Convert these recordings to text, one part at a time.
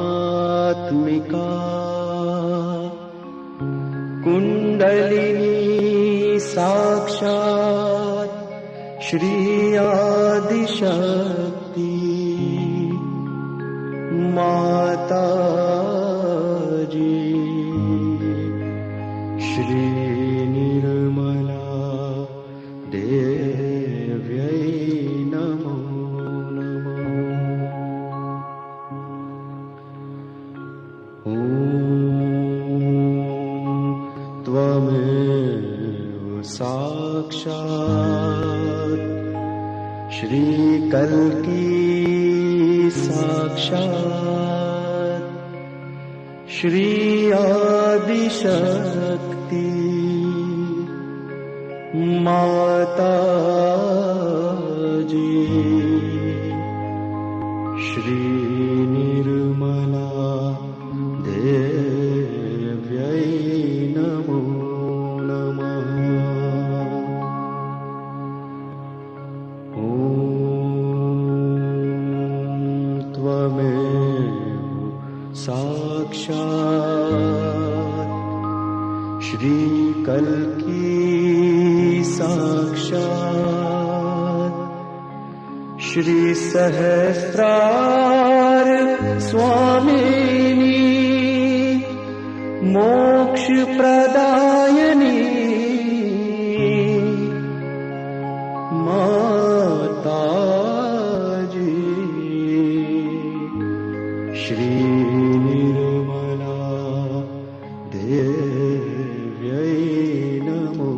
त्रिगुणात्मिका कुंडलिनी साक्षात् श्री आदिशक्ति माता जी श्री निर्मला देव्यै नमो त्वमेव साक्षात् श्री कल्की साक्षात् श्री आदिशक्ति माता जी श्री निर्मला देव्यै नमो नमः। ॐ त्वमेव साक्षात् श्री कल्की साक्षात् श्री सहस्रार स्वामिनी मोक्ष प्रदायिनी माता जी Shri Nirmala Devyai Namo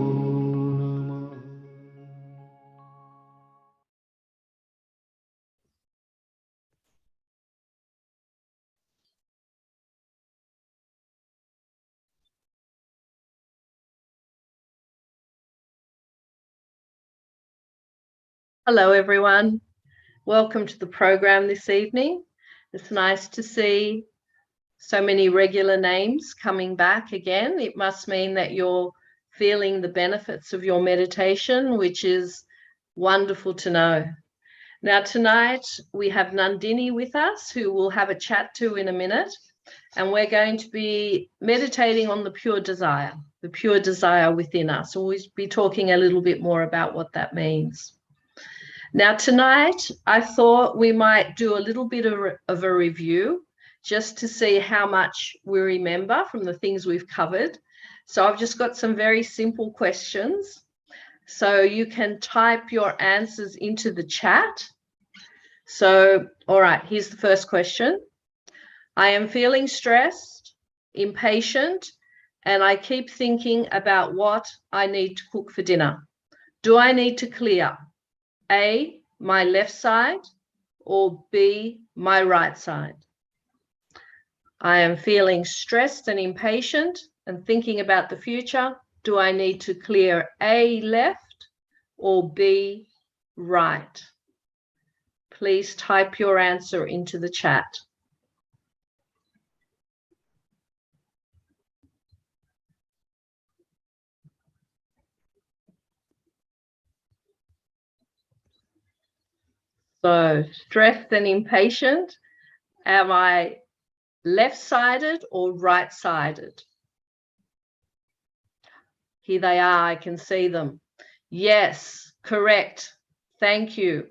Namah. Hello, everyone. Welcome to the program this evening. It's nice to see so many regular names coming back again. It must mean that you're feeling the benefits of your meditation, which is wonderful to know. Now, tonight we have Nandini with us, who we'll have a chat to in a minute, and we're going to be meditating on the pure desire within us. We'll be talking a little bit more about what that means. Now, tonight, I thought we might do a little bit of a review just to see how much we remember from the things we've covered. So I've just got some very simple questions. So you can type your answers into the chat. So, all right, here's the first question. I am feeling stressed, impatient, and I keep thinking about what I need to cook for dinner. Do I need to clear A, my left side, or B, my right side? I am feeling stressed and impatient and thinking about the future. Do I need to clear A, left, or B, right? Please type your answer into the chat. So, stressed and impatient, am I left-sided or right-sided? Here they are, I can see them. Yes, correct. Thank you.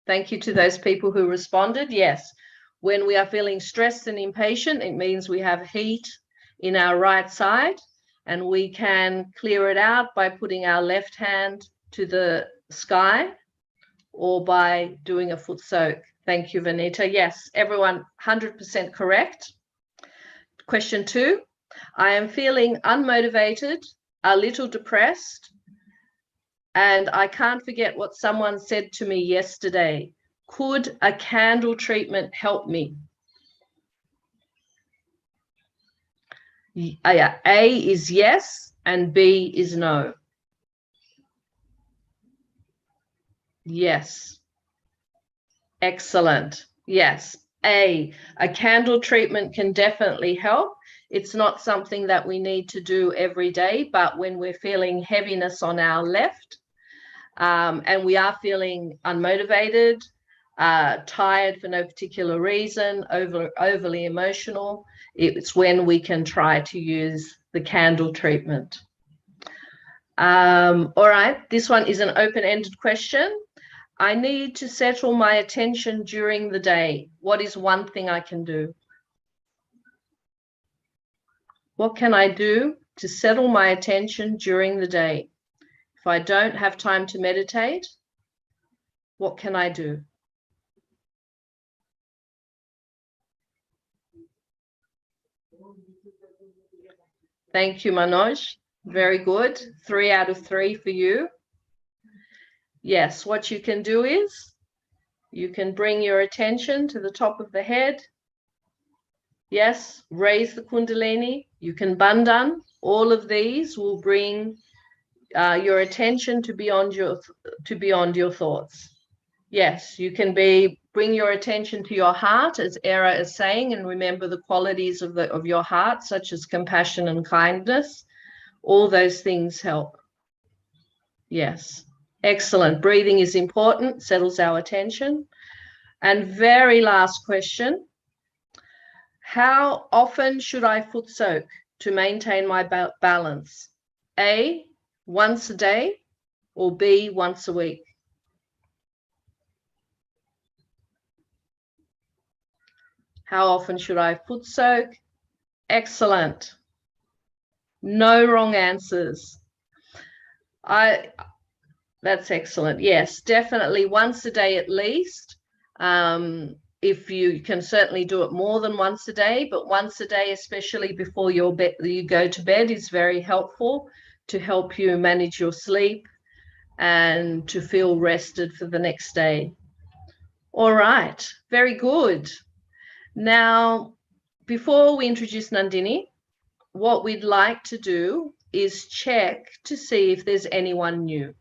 Thank you to those people who responded. Yes, when we are feeling stressed and impatient, it means we have heat in our right side, and we can clear it out by putting our left hand to the sky or by doing a foot soak. Thank you, Vanita. Yes, everyone 100% correct. Question 2, I am feeling unmotivated, a little depressed, and I can't forget what someone said to me yesterday. Could a candle treatment help me? A is yes and B is no. Yes. Excellent. Yes. A candle treatment can definitely help. It's not something that we need to do every day, but when we're feeling heaviness on our left, and we are feeling unmotivated, tired for no particular reason, overly emotional, it's when we can try to use the candle treatment. All right, this one is an open-ended question. I need to settle my attention during the day. What is one thing I can do? What can I do to settle my attention during the day? If I don't have time to meditate, what can I do? Thank you, Manoj. Very good. 3 out of 3 for you. Yes, what you can do is you can bring your attention to the top of the head. Yes, raise the Kundalini. You can Bandhan. All of these will bring your attention to beyond your thoughts. Yes, you can bring your attention to your heart, as Era is saying, and remember the qualities of your heart, such as compassion and kindness. All those things help. Yes, excellent. Breathing is important, settles our attention. And very last question. How often should I foot soak to maintain my balance? A, once a day, or B, once a week? How often should I foot soak? Excellent. No wrong answers. That's excellent. Yes, definitely once a day at least. if you can certainly do it more than once a day, but once a day, especially before you go to bed, is very helpful to help you manage your sleep and to feel rested for the next day. All right, very good. Now, before we introduce Nandini, what we'd like to do is check to see if there's anyone new.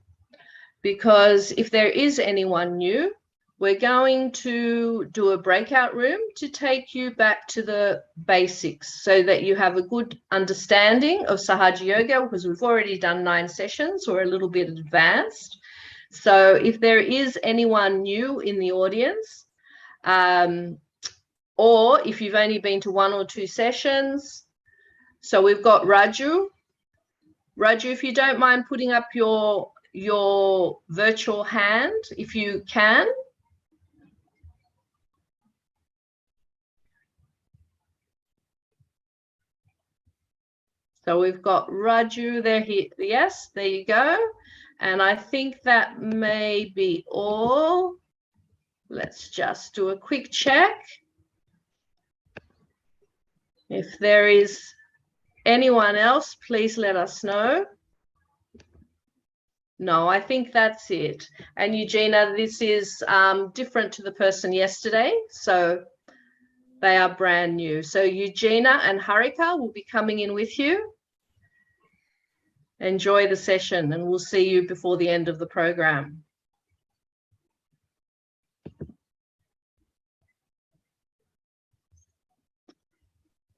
Because if there is anyone new, we're going to do a breakout room to take you back to the basics so that you have a good understanding of Sahaja Yoga, because we've already done 9 sessions. We're a little bit advanced. So if there is anyone new in the audience, or if you've only been to 1 or 2 sessions, so we've got Raju. Raju, if you don't mind putting up your virtual hand, if you can. So we've got Raju there. Yes, there you go. And I think that may be all. Let's just do a quick check. If there is anyone else, please let us know. No, I think that's it. And Eugenia, this is different to the person yesterday. So they are brand new. So Eugenia and Harika will be coming in with you. Enjoy the session and we'll see you before the end of the program.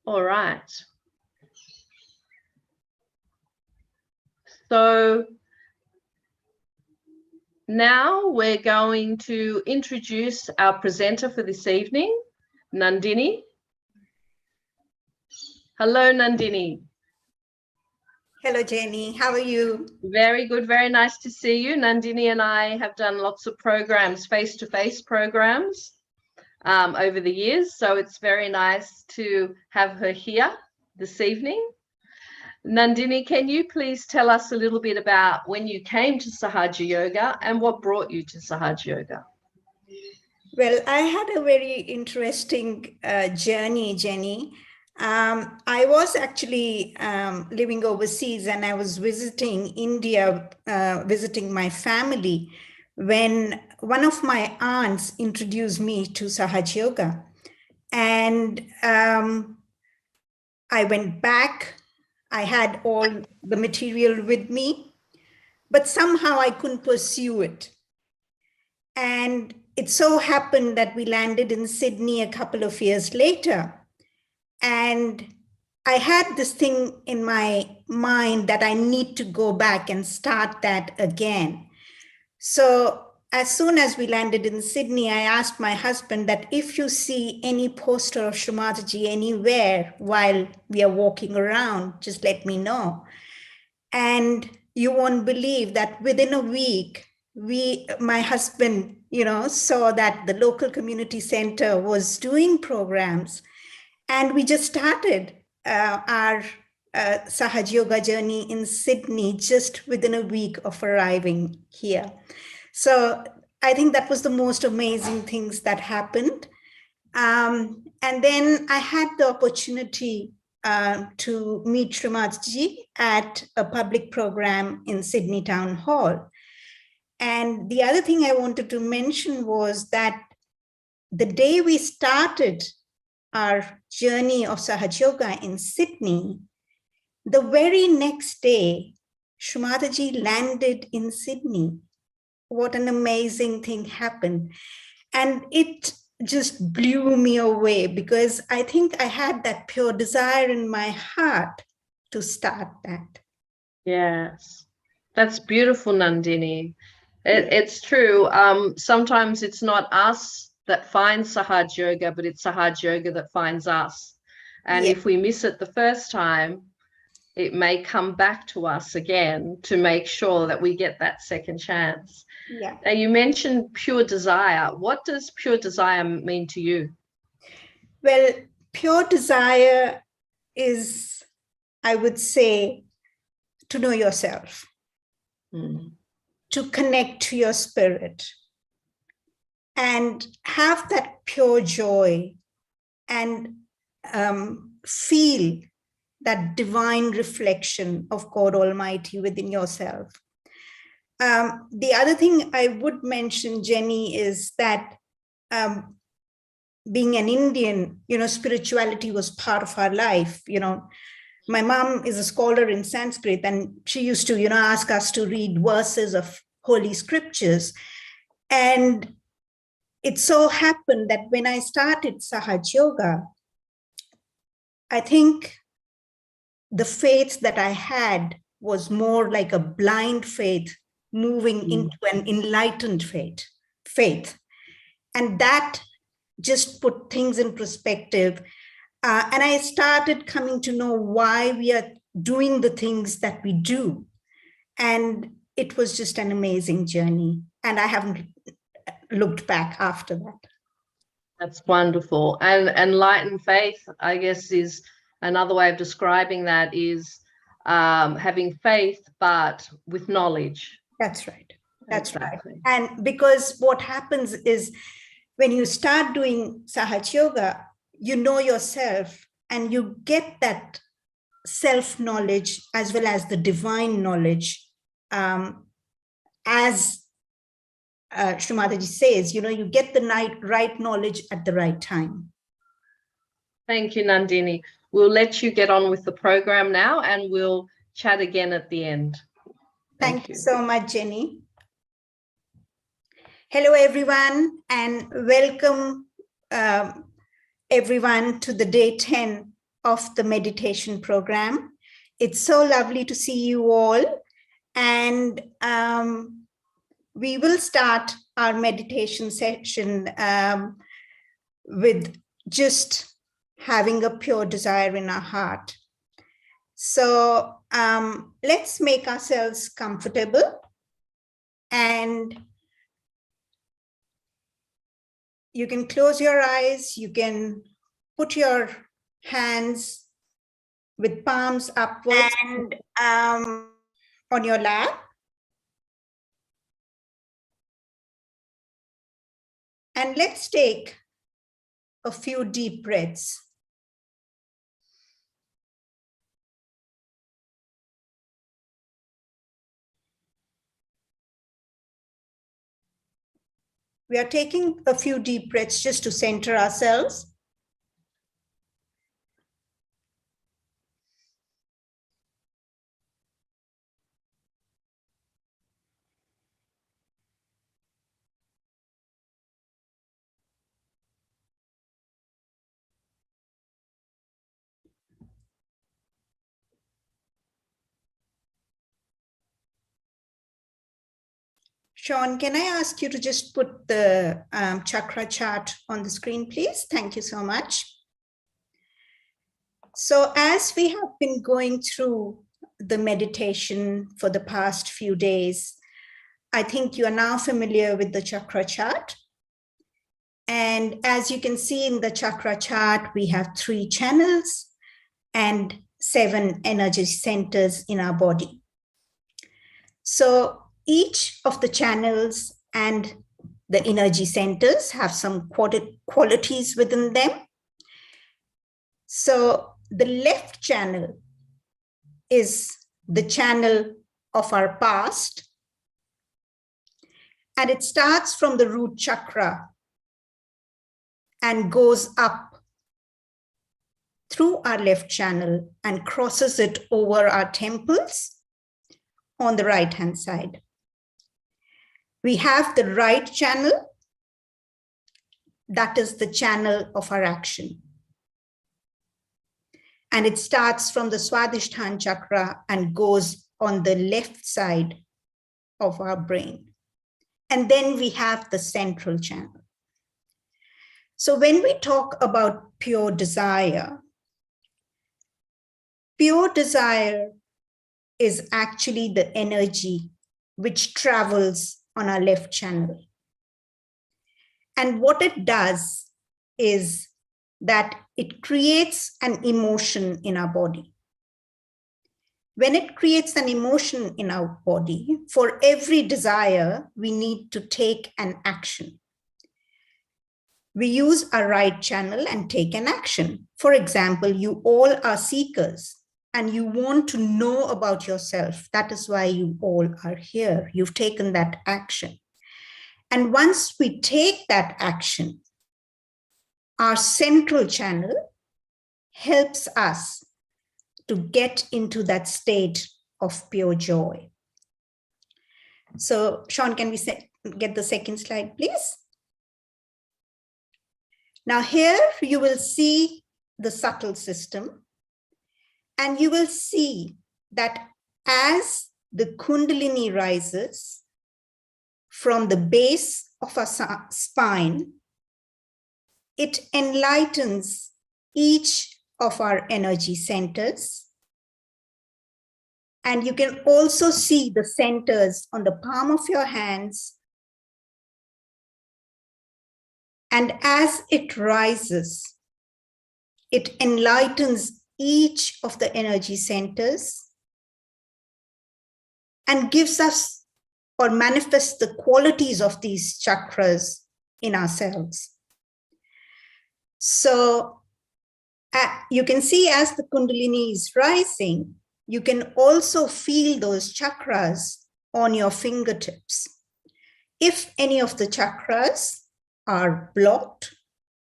All right. So now we're going to introduce our presenter for this evening, Nandini. Hello, Nandini. Hello, Jenny. How are you? Very good. Very nice to see you. Nandini and I have done lots of programs, face-to-face programs over the years. So it's very nice to have her here this evening. Nandini, can you please tell us a little bit about when you came to Sahaja Yoga and what brought you to Sahaja Yoga? Well, I had a very interesting journey, Jenny. I was actually living overseas and I was visiting India, visiting my family, when one of my aunts introduced me to Sahaja Yoga. And I went back. I had all the material with me, but somehow I couldn't pursue it. And it so happened that we landed in Sydney a couple of years later. And I had this thing in my mind that I need to go back and start that again. So as soon as we landed in Sydney, I asked my husband that if you see any poster of Shri Mataji anywhere while we are walking around, just let me know. And you won't believe that within a week, my husband, saw that the local community center was doing programs. And we just started our Sahaja Yoga journey in Sydney just within a week of arriving here. So I think that was the most amazing things that happened. And then I had the opportunity to meet Shri Mataji at a public program in Sydney Town Hall. And the other thing I wanted to mention was that the day we started our journey of Sahaja Yoga in Sydney, the very next day, Shri Mataji landed in Sydney. What an amazing thing happened. And it just blew me away because I think I had that pure desire in my heart to start that. Yes, that's beautiful, Nandini. It's true. Sometimes it's not us that finds Sahaja Yoga, but it's Sahaja Yoga that finds us. And if we miss it the first time, it may come back to us again to make sure that we get that second chance. Yeah. Now, you mentioned pure desire. What does pure desire mean to you? Well, pure desire is, I would say, to know yourself, to connect to your spirit, and have that pure joy and feel that divine reflection of God Almighty within yourself. The other thing I would mention, Jenny, is that being an Indian, spirituality was part of our life. My mom is a scholar in Sanskrit, and she used to, ask us to read verses of holy scriptures. And it so happened that when I started Sahaja Yoga, I think the faith that I had was more like a blind faith moving into an enlightened faith. And that just put things in perspective. And I started coming to know why we are doing the things that we do. And it was just an amazing journey. And I haven't looked back after that. That's wonderful. And enlightened faith, I guess, is another way of describing that, is having faith, but with knowledge. That's right. That's Exactly. right. And because what happens is when you start doing Sahaja Yoga, you know yourself and you get that self-knowledge as well as the divine knowledge. As Srimataji says, you get the right knowledge at the right time. Thank you, Nandini. We'll let you get on with the program now, and we'll chat again at the end. Thank you so much, Jenny. Hello, everyone, and welcome everyone to the day 10 of the meditation program. It's so lovely to see you all. And we will start our meditation session with just having a pure desire in our heart. So let's make ourselves comfortable, and you can close your eyes. You can put your hands with palms upwards and on your lap. And let's take a few deep breaths. We are taking a few deep breaths just to center ourselves. Sean, can I ask you to just put the chakra chart on the screen, please? Thank you so much. So as we have been going through the meditation for the past few days, I think you are now familiar with the chakra chart. And as you can see in the chakra chart, we have 3 channels and 7 energy centers in our body. So each of the channels and the energy centers have some qualities within them. So the left channel is the channel of our past, and it starts from the root chakra and goes up through our left channel and crosses it over our temples on the right-hand side. We have the right channel, that is the channel of our action. And it starts from the Swadhisthana chakra and goes on the left side of our brain. And then we have the central channel. So when we talk about pure desire is actually the energy which travels on our left channel. And what it does is that it creates an emotion in our body. When it creates an emotion in our body, for every desire, we need to take an action. we use our right channel and take an action. For example, you all are seekers and you want to know about yourself. That is why you all are here. You've taken that action. And once we take that action, our central channel helps us to get into that state of pure joy. So, Sean, can we get the second slide, please? Now here you will see the subtle system, and you will see that as the Kundalini rises from the base of our spine, it enlightens each of our energy centers. And you can also see the centers on the palm of your hands. And as it rises, it enlightens each of the energy centers and gives us or manifests the qualities of these chakras in ourselves. So you can see as the Kundalini is rising, you can also feel those chakras on your fingertips. If any of the chakras are blocked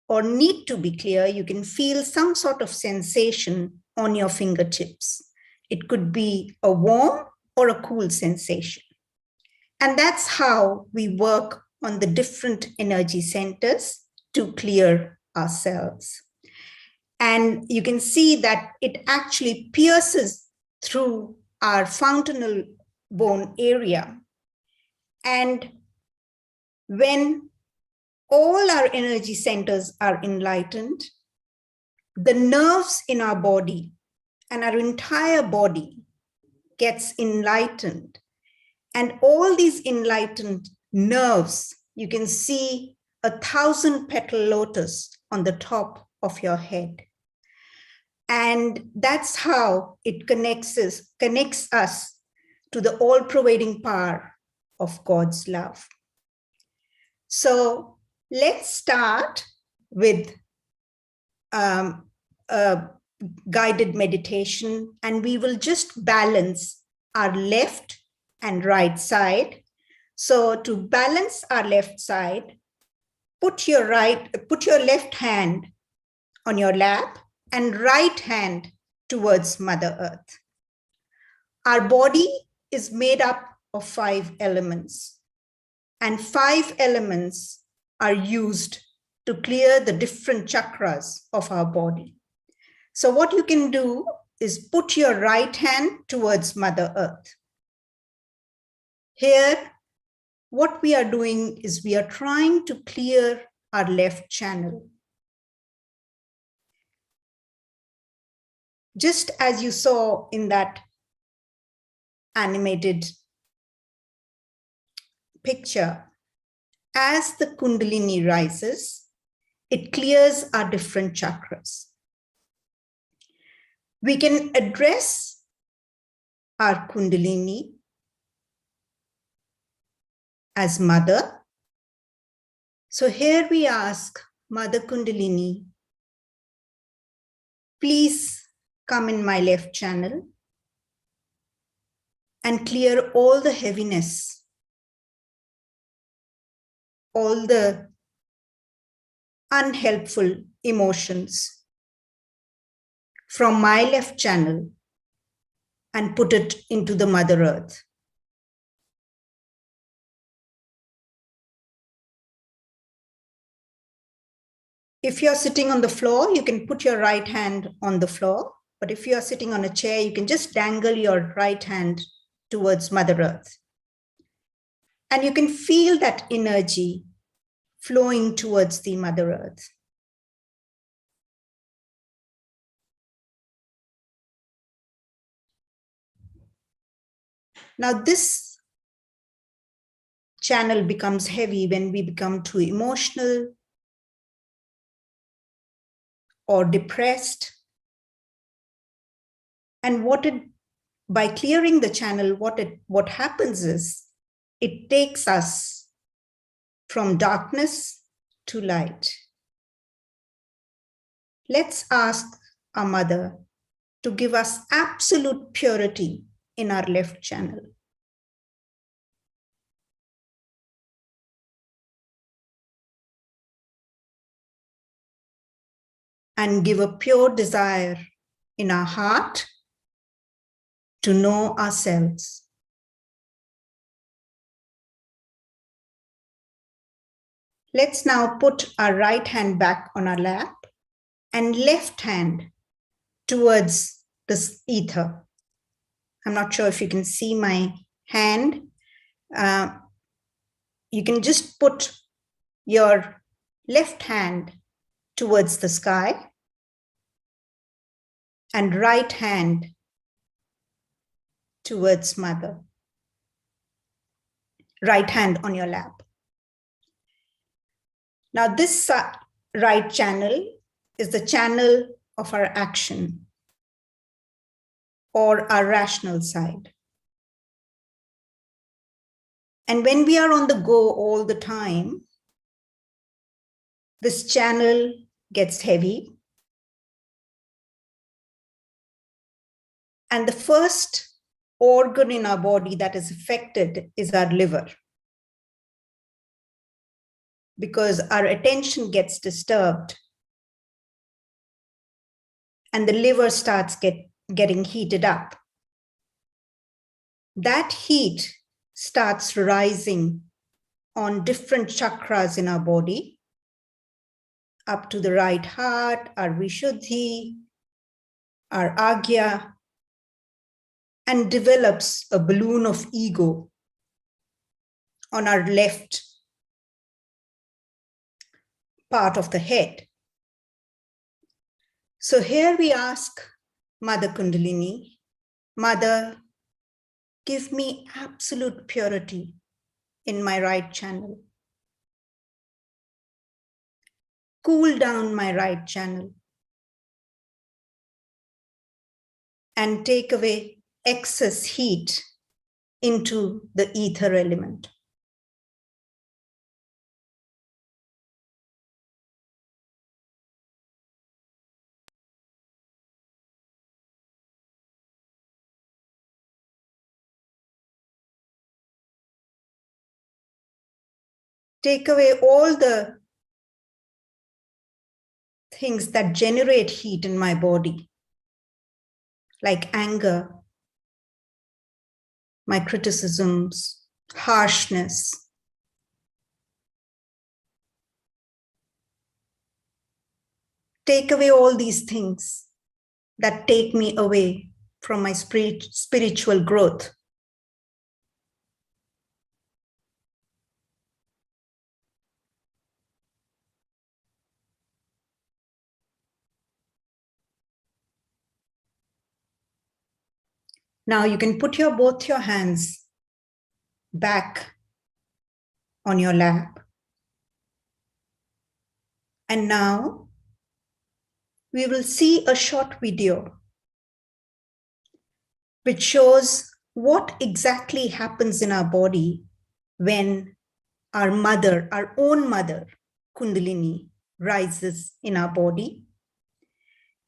or need to be clear, you can feel some sort of sensation on your fingertips. It could be a warm or a cool sensation. And that's how we work on the different energy centers to clear ourselves. And you can see that it actually pierces through our fountainal bone area. And when all our energy centers are enlightened, the nerves in our body and our entire body gets enlightened. And all these enlightened nerves, you can see 1,000-petal lotus on the top of your head. And that's how it connects us to the all-pervading power of God's love. So let's start with a guided meditation, and we will just balance our left and right side. So to balance our left side, put your left hand on your lap and right hand towards Mother Earth. Our body is made up of 5 elements, and 5 elements are used to clear the different chakras of our body. So what you can do is put your right hand towards Mother Earth. Here, what we are doing is we are trying to clear our left channel. Just as you saw in that animated picture, as the Kundalini rises, it clears our different chakras. We can address our Kundalini as Mother. So here we ask Mother Kundalini, please come in my left channel and clear all the heaviness, all the unhelpful emotions from my left channel and put it into the Mother Earth. If you're sitting on the floor, you can put your right hand on the floor. But if you're sitting on a chair, you can just dangle your right hand towards Mother Earth. And you can feel that energy flowing towards the Mother Earth. Now this channel becomes heavy when we become too emotional or depressed. And by clearing the channel, what happens is it takes us from darkness to light. Let's ask our mother to give us absolute purity in our left channel. And give a pure desire in our heart to know ourselves. Let's now put our right hand back on our lap and left hand towards this ether. I'm not sure if you can see my hand. You can just put your left hand towards the sky and right hand towards mother. Right hand on your lap. Now this right channel is the channel of our action or our rational side. And when we are on the go all the time, this channel gets heavy. And the first organ in our body that is affected is our liver, because our attention gets disturbed and the liver starts getting heated up. That heat starts rising on different chakras in our body, up to the right heart, our Vishuddhi, our Agya, and develops a balloon of ego on our left part of the head. So here we ask Mother Kundalini, Mother, give me absolute purity in my right channel. Cool down my right channel and take away excess heat into the ether element. Take away all the things that generate heat in my body, like anger, my criticisms, harshness. Take away all these things that take me away from my spiritual growth. Now you can put both your hands back on your lap. And now we will see a short video which shows what exactly happens in our body when our mother, our own mother, Kundalini, rises in our body,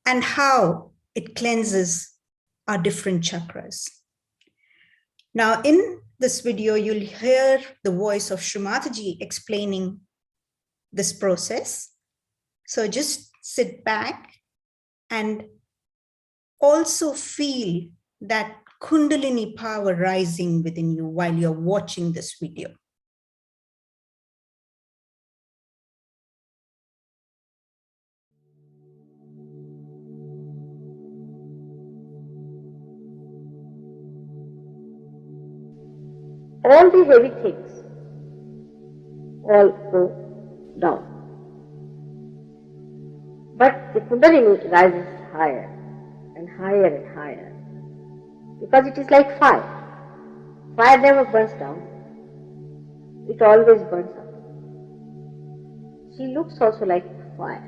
and how it cleanses our different chakras. Now, in this video, you'll hear the voice of Srimataji explaining this process. So just sit back and also feel that Kundalini power rising within you while you're watching this video. All the heavy things all go down. But the Kundalini rises higher and higher and higher, because it is like fire. Fire never burns down. It always burns up. She looks also like fire.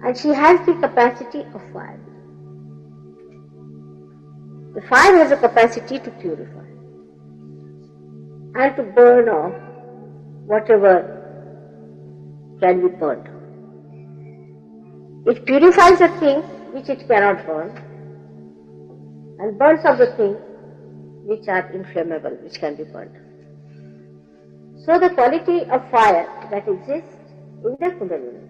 And she has the capacity of fire. The fire has a capacity to purify and to burn off whatever can be burnt. It purifies the things which it cannot burn and burns up the things which are inflammable, which can be burned. So the quality of fire that exists in the Kundalini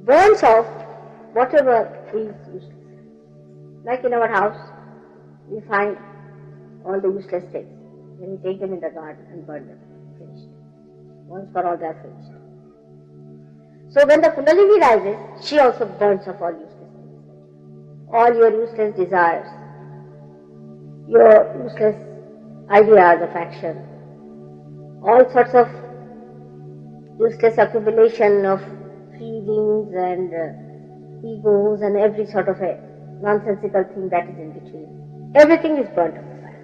burns off whatever is useless. Like in our house, we find all the useless things. Then we take them in the garden and burn them. Finished. Once for all, they are finished. So when the Kundalini rises, she also burns off all useless things. All your useless desires, your useless ideas of action, all sorts of useless accumulation of feelings and egos and every sort of a nonsensical thing that is in between. Everything is burnt up by fire.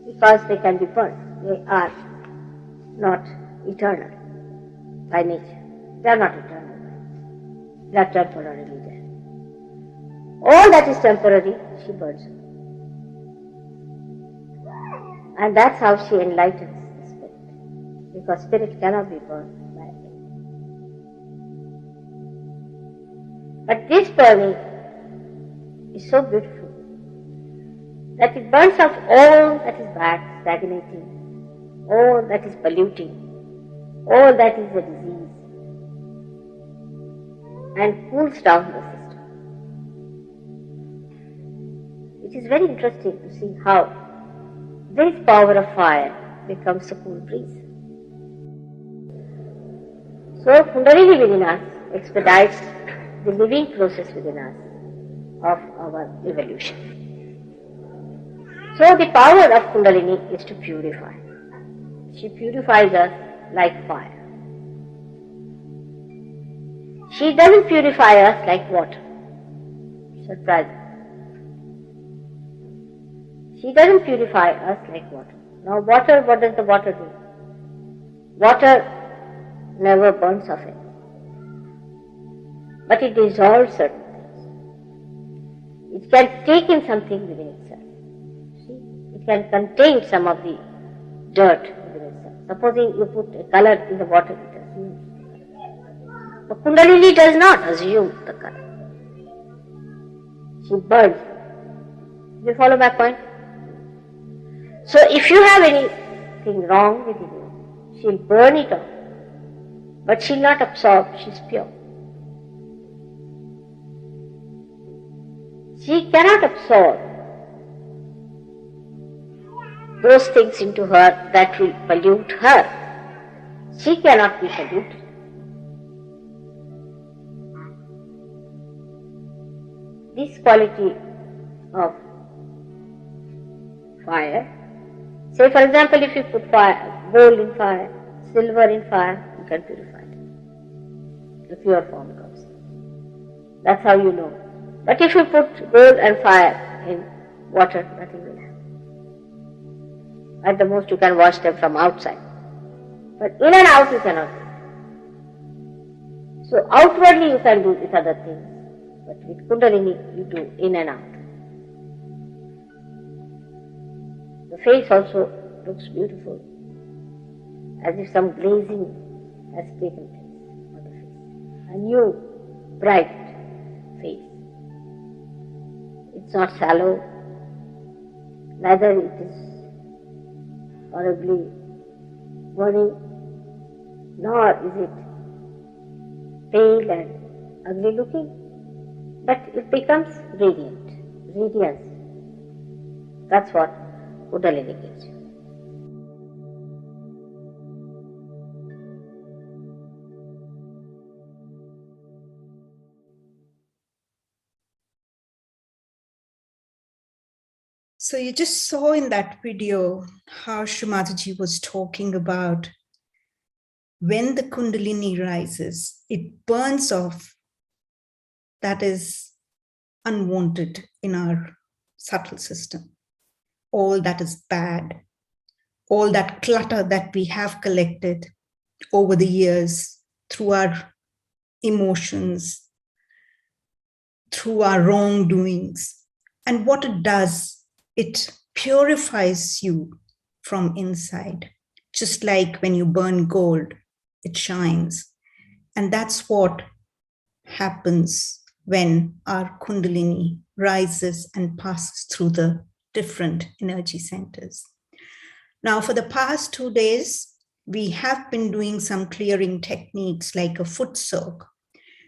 Because they can be burnt. They are not eternal by nature. They are not eternal. They are temporarily there. All that is temporary, she burns up. And that's how she enlightens the spirit. Because spirit cannot be burned by anything. But this burning is so beautiful that it burns off all that is bad, stagnating, all that is polluting, all that is a disease, and cools down the system. It is very interesting to see how this power of fire becomes a cool breeze. So Kundalini within us expedites the living process within us of our evolution. So the power of Kundalini is to purify. She purifies us like fire. She doesn't purify us like water. Surprising. She doesn't purify us like water. Now water, what does the water do? Water never burns off it. But it dissolves certain things. It can take in something within itself. See? It can contain some of the dirt within itself. Supposing you put a color in the water, it assumes the color. But Kundalini does not assume the color. She burns. You follow my point? So if you have anything wrong with you, she'll burn it off. But she'll not absorb, she's pure. She cannot absorb those things into her that will pollute her. She cannot be polluted. This quality of fire, say for example, if you put fire, gold in fire, silver in fire, you can purify it. The pure form comes. That's how you know. But if you put gold and fire in water, nothing will happen. At the most you can wash them from outside. But in and out you cannot do. So outwardly you can do with other things. But with Kundalini you do in and out. The face also looks beautiful, as if some glazing has taken place on the face. A new, bright face. It's not sallow, neither it is horribly burning, nor is it pale and ugly looking, but it becomes radiant, radiance. That's what Kundalini gives you. So you just saw in that video how Srimataji was talking about when the Kundalini rises, it burns off that is unwanted in our subtle system. All that is bad, all that clutter that we have collected over the years through our emotions, through our wrongdoings. And what it does, it purifies you from inside. Just like when you burn gold, it shines. And that's what happens when our Kundalini rises and passes through the different energy centers. Now, for the past 2 days, we have been doing some clearing techniques like a foot soak.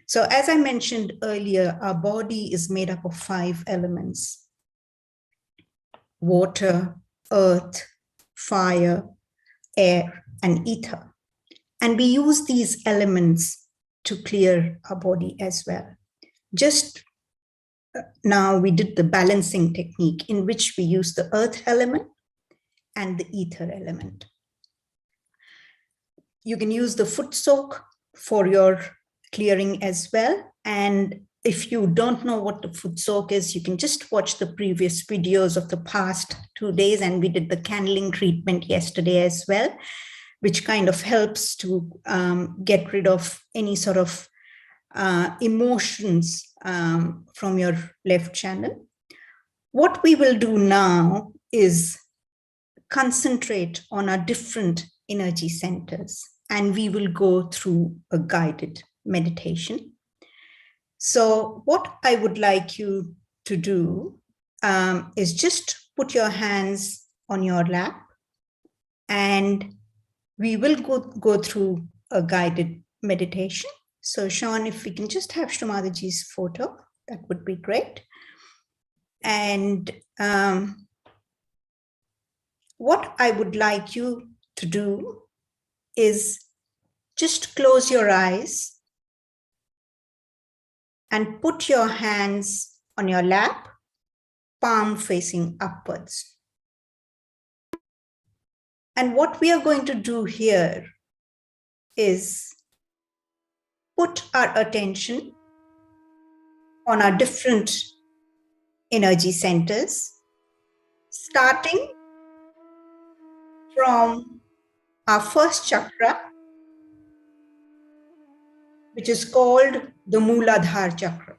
So as I mentioned earlier, our body is made up of 5 elements: water, earth, fire, air, and ether. And we use these elements to clear our body as well. Just now we did the balancing technique in which we use the earth element and the ether element. You can use the foot soak for your clearing as well. And if you don't know what the foot soak is, you can just watch the previous videos of the past 2 days. And we did the candling treatment yesterday as well, which kind of helps to get rid of any sort of emotions from your left channel. What we will do now is concentrate on our different energy centers, and we will go through a guided meditation. So what I would like you to do is just put your hands on your lap, and we will go through a guided meditation. So Sean, if we can just have Shrimadaji's photo, that would be great. And what I would like you to do is just close your eyes and put your hands on your lap, palm facing upwards. And what we are going to do here is put our attention on our different energy centers, starting from our first chakra, which is called the Mooladhara chakra.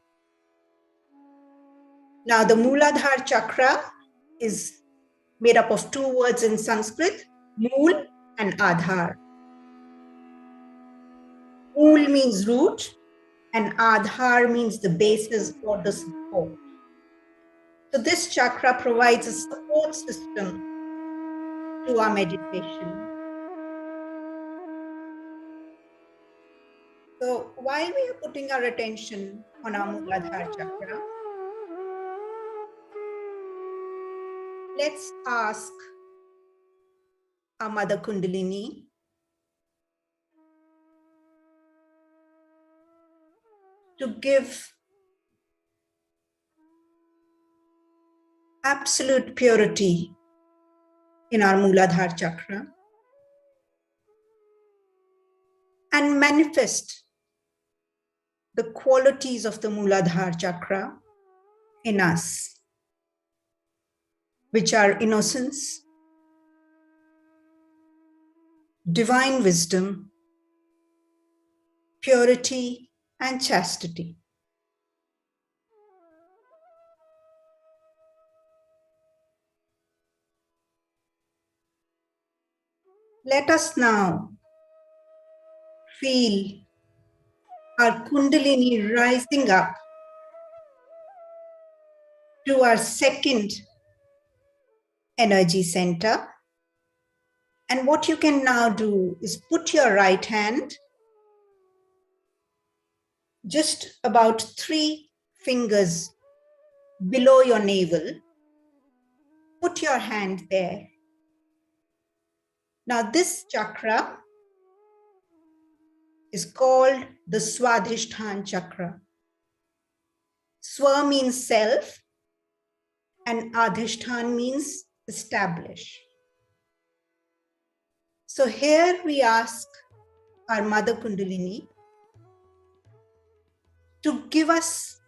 Now, the Mooladhara chakra is made up of 2 words in Sanskrit, Mool and Adhar. Mool means root, and Adhar means the basis or the support. So this chakra provides a support system to our meditation. So while we are putting our attention on our Mooladhara chakra, let's ask our Mother Kundalini to give absolute purity in our Mooladhara chakra and manifest the qualities of the Mooladhara chakra in us, which are innocence, divine wisdom, purity, and chastity. Let us now feel our Kundalini rising up to our second energy center. And what you can now do is put your right hand just about 3 fingers below your navel. Put your hand there. Now this chakra is called the Swadhisthana chakra. Swa means self and Adhishthan means establish. So here we ask our Mother Kundalini to give us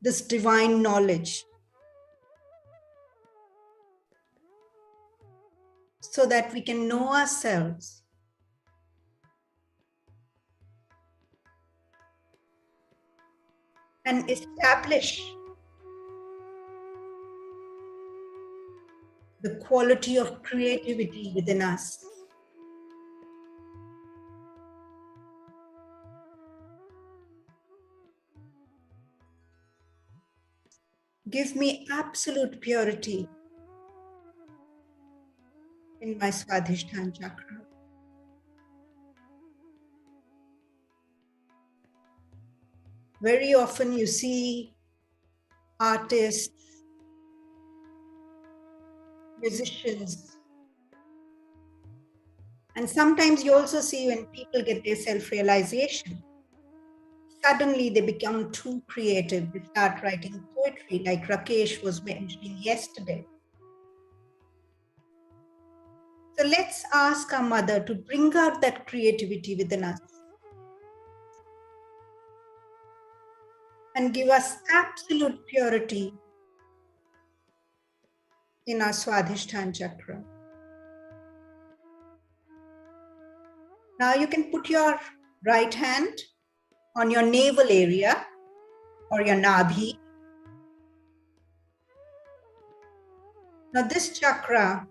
this divine knowledge so that we can know ourselves and establish the quality of creativity within us. Give me absolute purity in my Swadhisthana chakra. Very often you see artists, musicians, and sometimes you also see when people get their self-realization, suddenly they become too creative. They start writing poetry, like Rakesh was mentioning yesterday. So let's ask our mother to bring out that creativity within us and give us absolute purity in our Swadhisthana chakra. Now you can put your right hand on your navel area or your nadhi. Now this chakra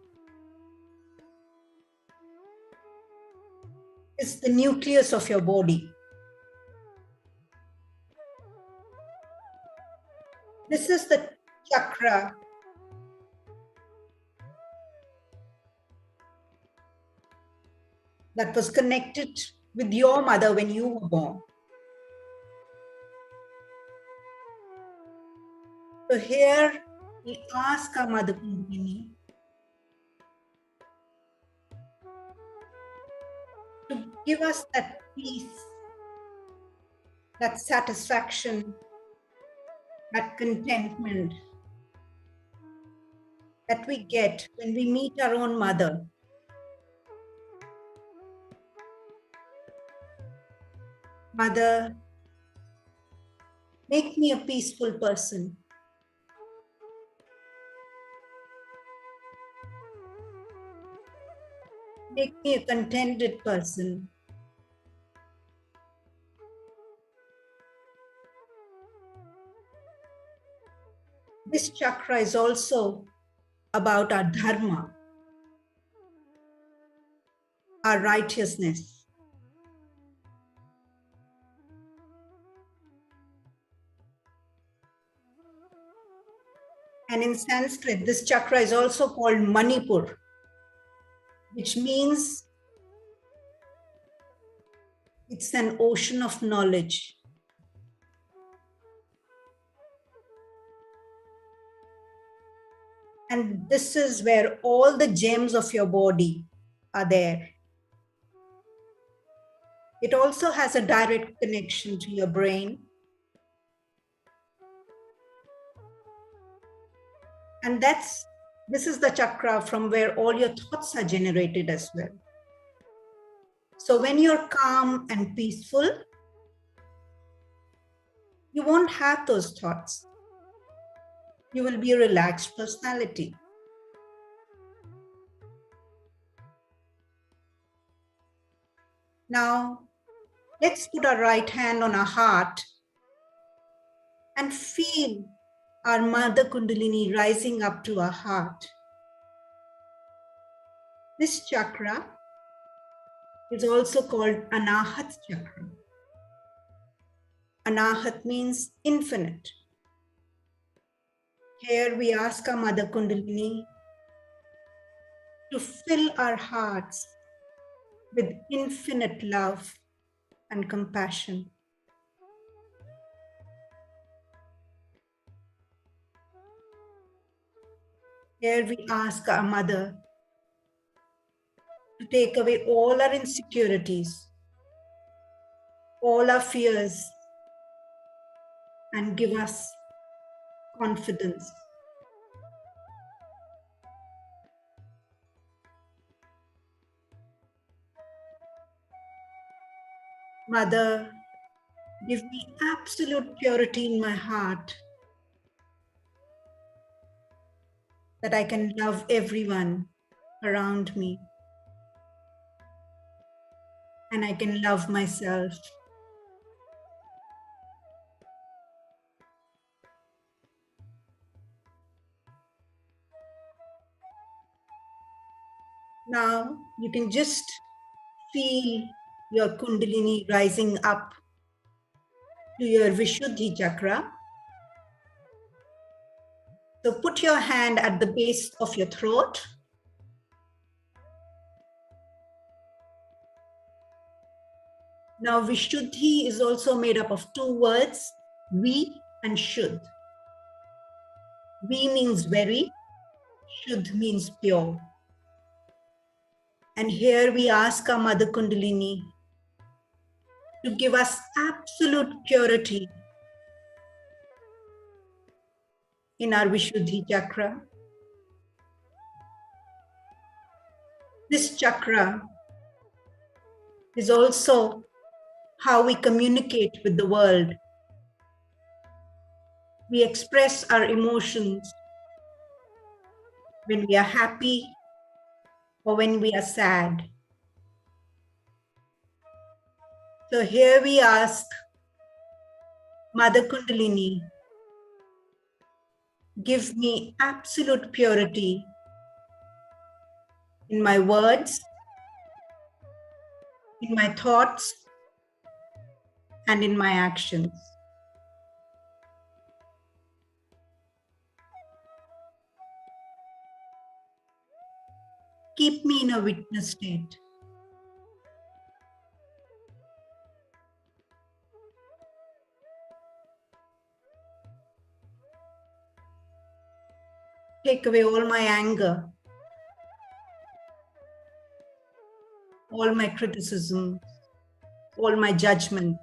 is the nucleus of your body. This is the chakra that was connected with your mother when you were born. So here we ask our Mother Kundalini to give us that peace, that satisfaction, that contentment that we get when we meet our own mother. Mother, make me a peaceful person. Make me a contented person. This chakra is also about our dharma, our righteousness. And in Sanskrit, this chakra is also called Manipur, which means it's an ocean of knowledge. And this is where all the gems of your body are there. It also has a direct connection to your brain. And this is the chakra from where all your thoughts are generated as well. So when you're calm and peaceful, you won't have those thoughts. You will be a relaxed personality. Now, let's put our right hand on our heart and feel our Mother Kundalini rising up to our heart. This chakra is also called Anahat chakra. Anahat means infinite. Here we ask our Mother Kundalini to fill our hearts with infinite love and compassion. Here we ask our Mother to take away all our insecurities, all our fears, and give us confidence. Mother, give me absolute purity in my heart, that I can love everyone around me, and I can love myself. Now you can just feel your Kundalini rising up to your Vishuddhi chakra. So put your hand at the base of your throat. Now, Vishuddhi is also made up of two words, Vi and Shuddh. Vi means very, Shuddh means pure. And here we ask our Mother Kundalini to give us absolute purity in our Vishuddhi chakra. This chakra is also how we communicate with the world. We express our emotions when we are happy or when we are sad. So here we ask Mother Kundalini, give me absolute purity in my words, in my thoughts, and in my actions. Keep me in a witness state. Take away all my anger, all my criticisms, all my judgments.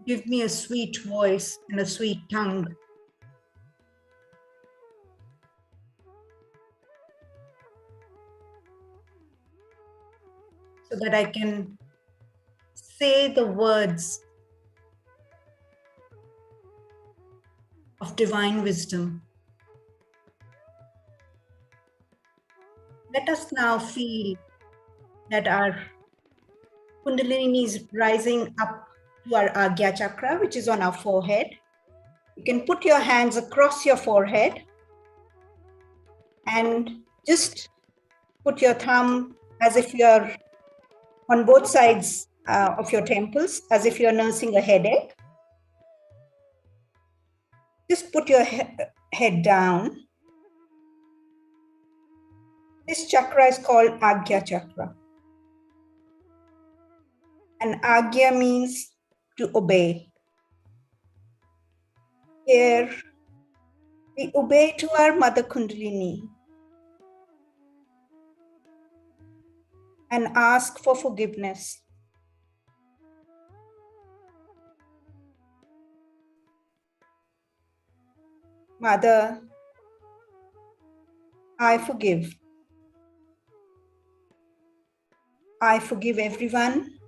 Give me a sweet voice and a sweet tongue. So that I can say the words of divine wisdom. Let us now feel that our Kundalini is rising up to our Agya chakra, which is on our forehead. You can put your hands across your forehead and just put your thumb as if you're on both sides of your temples, as if you're nursing a headache. Just put your head down. This chakra is called Agya chakra. And Agya means to obey. Here, we obey to our Mother Kundalini and ask for forgiveness. Mother, I forgive. I forgive everyone,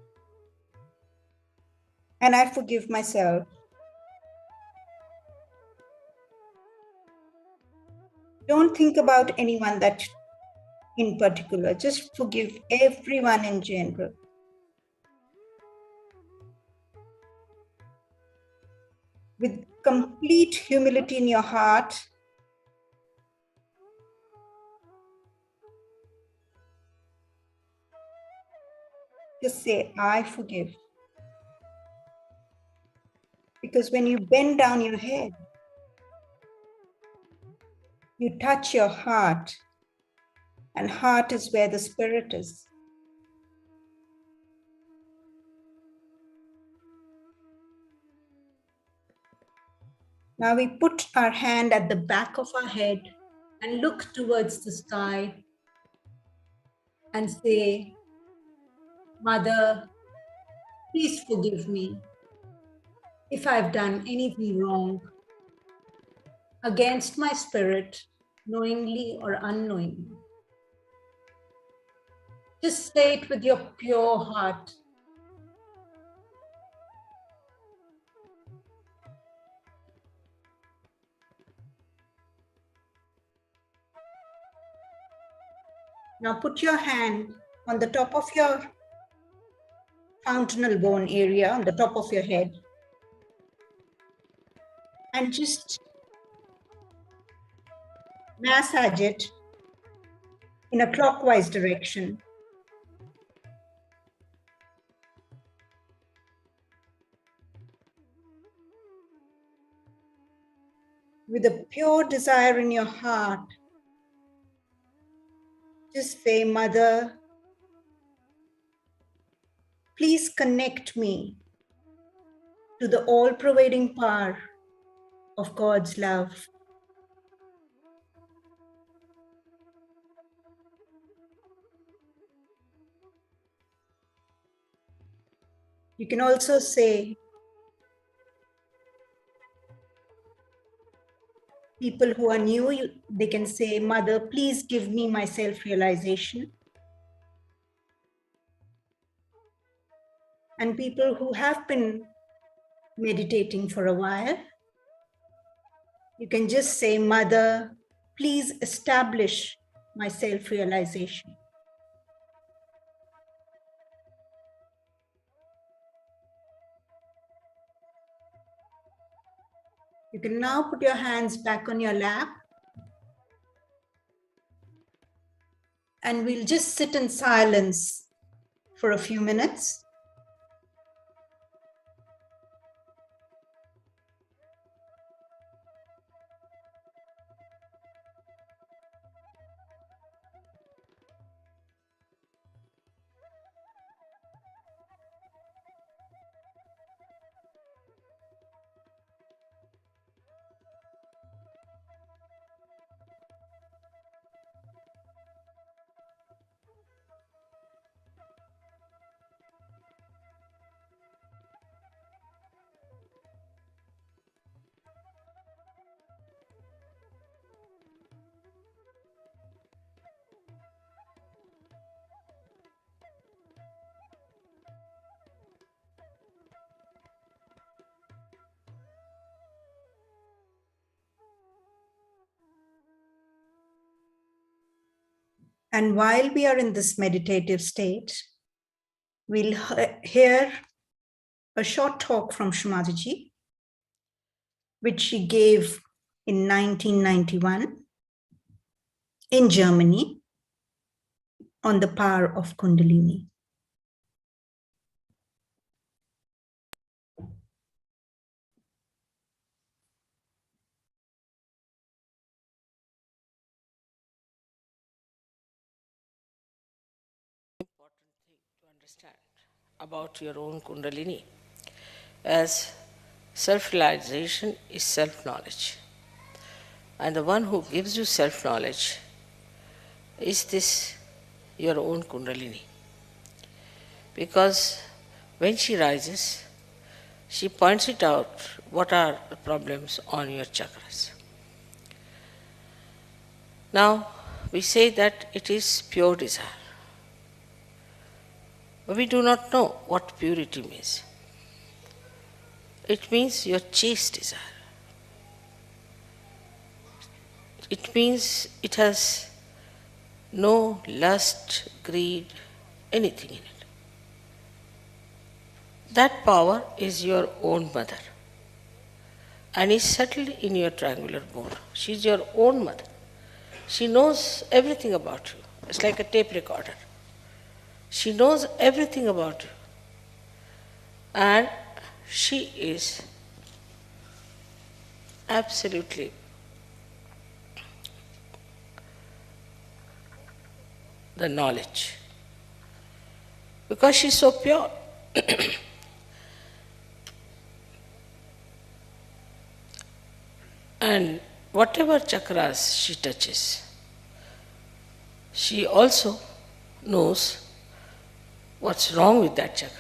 and I forgive myself. Don't think about anyone that in particular, just forgive everyone in general. With complete humility in your heart, just say, I forgive. Because when you bend down your head, you touch your heart, and heart is where the spirit is. Now we put our hand at the back of our head and look towards the sky and say, Mother, please forgive me if I've done anything wrong against my spirit, knowingly or unknowingly. Just say it with your pure heart. Now put your hand on the top of your fountainal bone area, on the top of your head, and just massage it in a clockwise direction. With a pure desire in your heart, just say, Mother, please connect me to the all-pervading power of God's love. You can also say, people who are new, they can say, Mother, please give me my self-realization. And people who have been meditating for a while, you can just say, Mother, please establish my self-realization. You can now put your hands back on your lap, and we'll just sit in silence for a few minutes. And while we are in this meditative state, we'll hear a short talk from Shamaji, which she gave in 1991 in Germany on the power of Kundalini. Important thing to understand about your own Kundalini, as self-realization is self-knowledge. And the one who gives you self-knowledge is this your own Kundalini. Because when she rises, she points it out what are the problems on your chakras. Now, we say that it is pure desire. But we do not know what purity means. It means your chaste desire. It means it has no lust, greed, anything in it. That power is your own mother and is settled in your triangular bone. She is your own mother. She knows everything about you. It's like a tape recorder. She knows everything about you. And she is absolutely the knowledge. Because she is so pure. And whatever chakras she touches, she also knows what's wrong with that chakra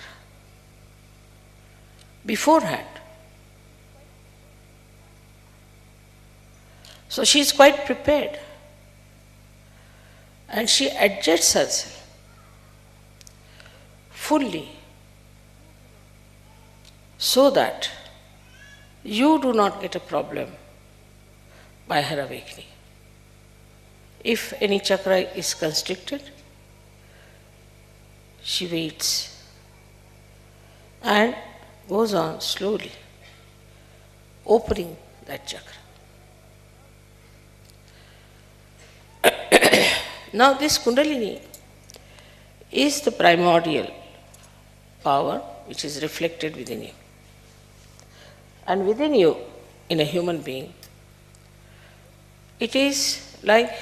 beforehand. So she is quite prepared, and she adjusts herself fully so that you do not get a problem by her awakening. If any chakra is constricted, she waits and goes on slowly opening that chakra. Now this Kundalini is the primordial power which is reflected within you. And within you, in a human being, it is like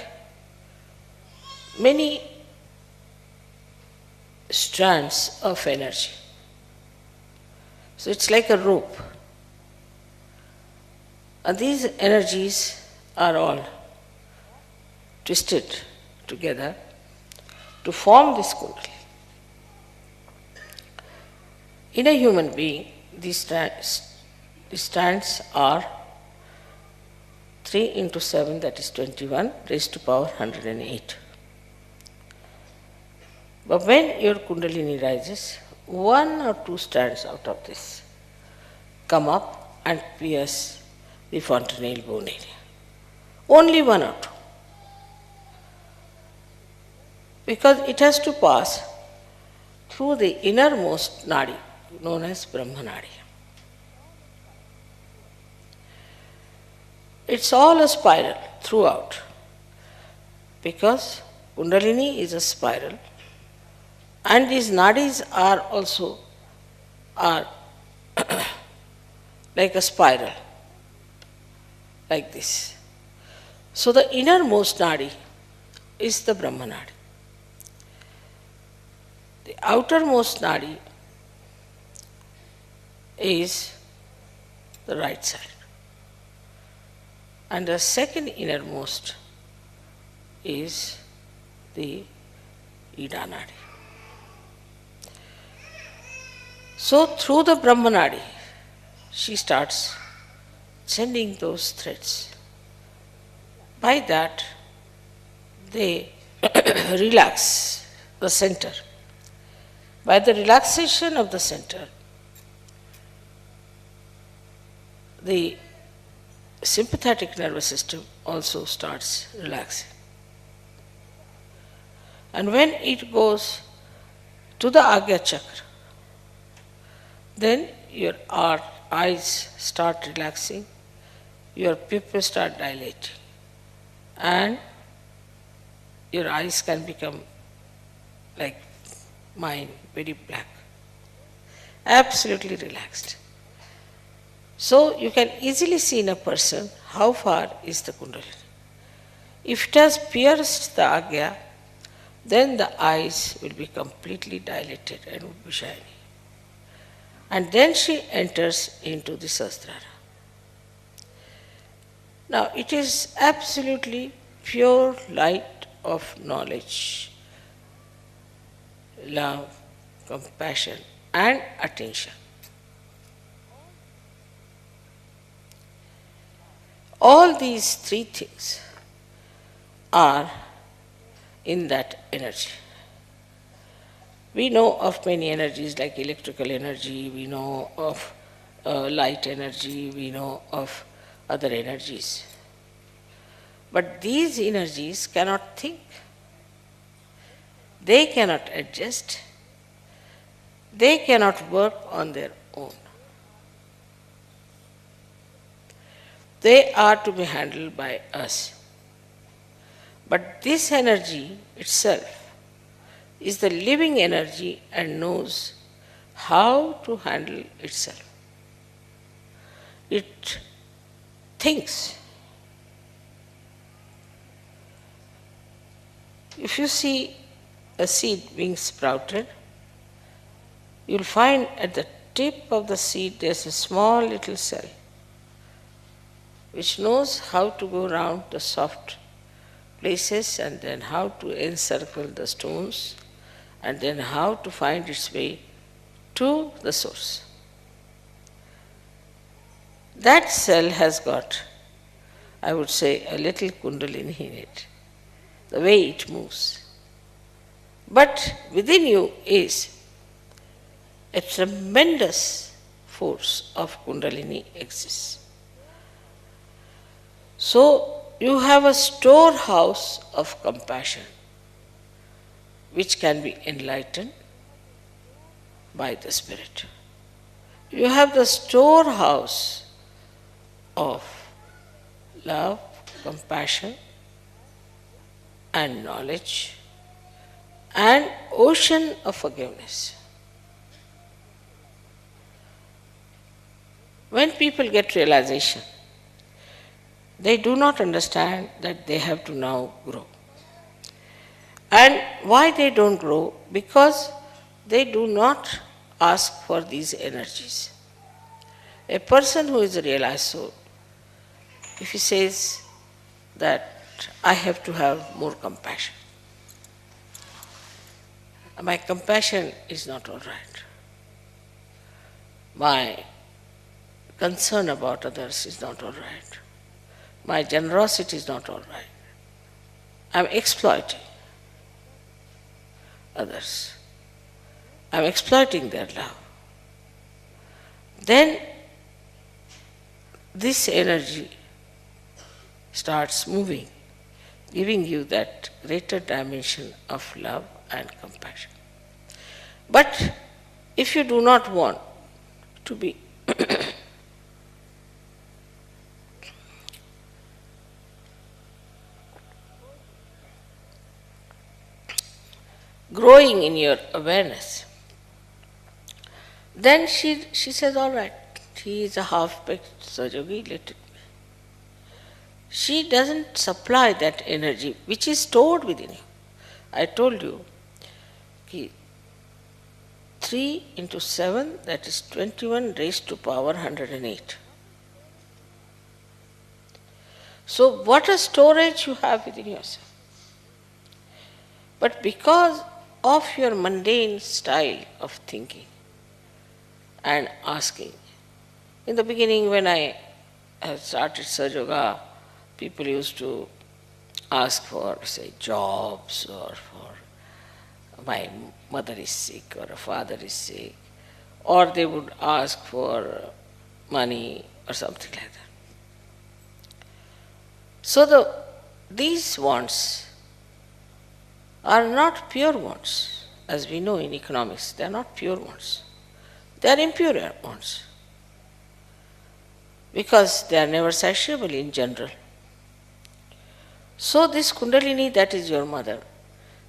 many strands of energy. So it's like a rope. And these energies are all twisted together to form this Kundalini. In a human being, these strands are 3 into 7, that is 21, raised to power 108. But when your Kundalini rises, 1 or 2 strands out of this come up and pierce the fontanelle bone area. Only 1 or 2. Because it has to pass through the innermost nadi, known as Brahma Nadi. It's all a spiral throughout, because Kundalini is a spiral, and these nadis are also like a spiral, like this. So the innermost nadi is the Brahma Nadi. The outermost nadi is the right side. And the second innermost is the Ida Nadi. So through the Brahma Nadi, she starts sending those threads. By that, they relax the center. By the relaxation of the center, the sympathetic nervous system also starts relaxing. And when it goes to the Agya Chakra, then your eyes start relaxing, your pupils start dilating, and your eyes can become like mine, very black, absolutely relaxed. So you can easily see in a person how far is the Kundalini. If it has pierced the Agya, then the eyes will be completely dilated and will be shiny. And then she enters into the Sahasrara. Now it is absolutely pure light of knowledge, love, compassion, and attention. All these 3 things are in that energy. We know of many energies like electrical energy, we know of light energy, we know of other energies. But these energies cannot think. They cannot adjust. They cannot work on their own. They are to be handled by us. But this energy itself is the living energy and knows how to handle itself. It thinks. If you see a seed being sprouted, you'll find at the tip of the seed there's a small little cell which knows how to go around the soft places and then how to encircle the stones and then how to find its way to the source. That cell has got, I would say, a little Kundalini in it, the way it moves. But within you is a tremendous force of Kundalini exists. So you have a storehouse of compassion which can be enlightened by the Spirit. You have the storehouse of love, compassion, and knowledge and ocean of forgiveness. When people get realization, they do not understand that they have to now grow. And why they don't grow? Because they do not ask for these energies. A person who is a realized soul, if he says that I have to have more compassion, my compassion is not all right. My concern about others is not all right. My generosity is not all right. I'm exploiting others. I'm exploiting their love. Then this energy starts moving, giving you that greater dimension of love and compassion. But if you do not want to be growing in your awareness, then she says, all right, he is a half-baked Sahaja, let it be. She doesn't supply that energy which is stored within you. I told you, 3 into 7, that is 21 raised to power 108. So what a storage you have within yourself. But because of your mundane style of thinking and asking, in the beginning when I started Sahaja Yoga, people used to ask for, say, jobs, or for my mother is sick or a father is sick, or they would ask for money or something like that. So these wants are not pure wants. As we know in economics, they are not pure wants. They are impure wants, because they are never satiable in general. So this Kundalini, that is your mother,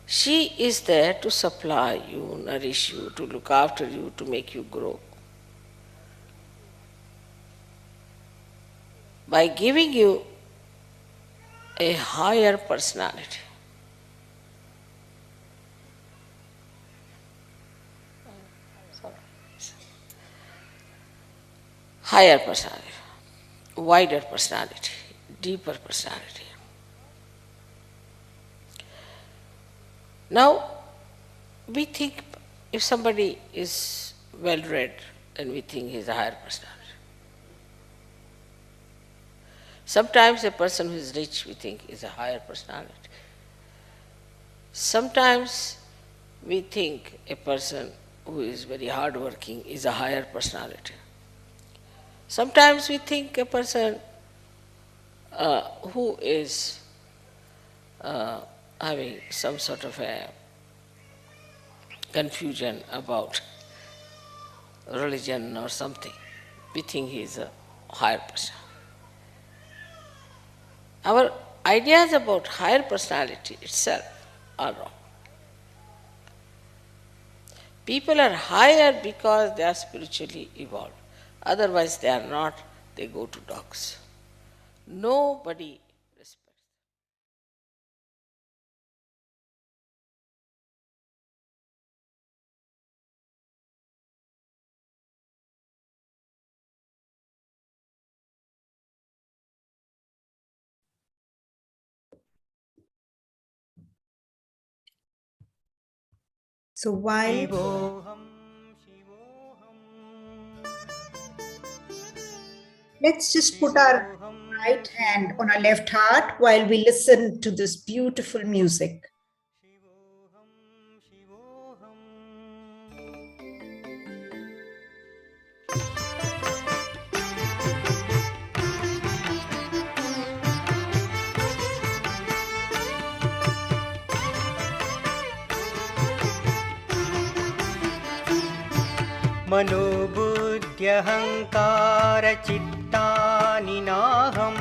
she is there to supply you, nourish you, to look after you, to make you grow. By giving you a higher personality. Higher personality, wider personality, deeper personality. Now, we think if somebody is well read, then we think he is a higher personality. Sometimes a person who is rich, we think, is a higher personality. Sometimes we think a person who is very hardworking is a higher personality. Sometimes we think a person who is having some sort of a confusion about religion or something, we think he is a higher person. Our ideas about higher personality itself are wrong. People are higher because they are spiritually evolved. Otherwise they are not, they go to dogs. Nobody respects. So while let's just put our right hand on our left heart while we listen to this beautiful music. मनोबुद्ध्यहङ्कारचित्तानि नाहं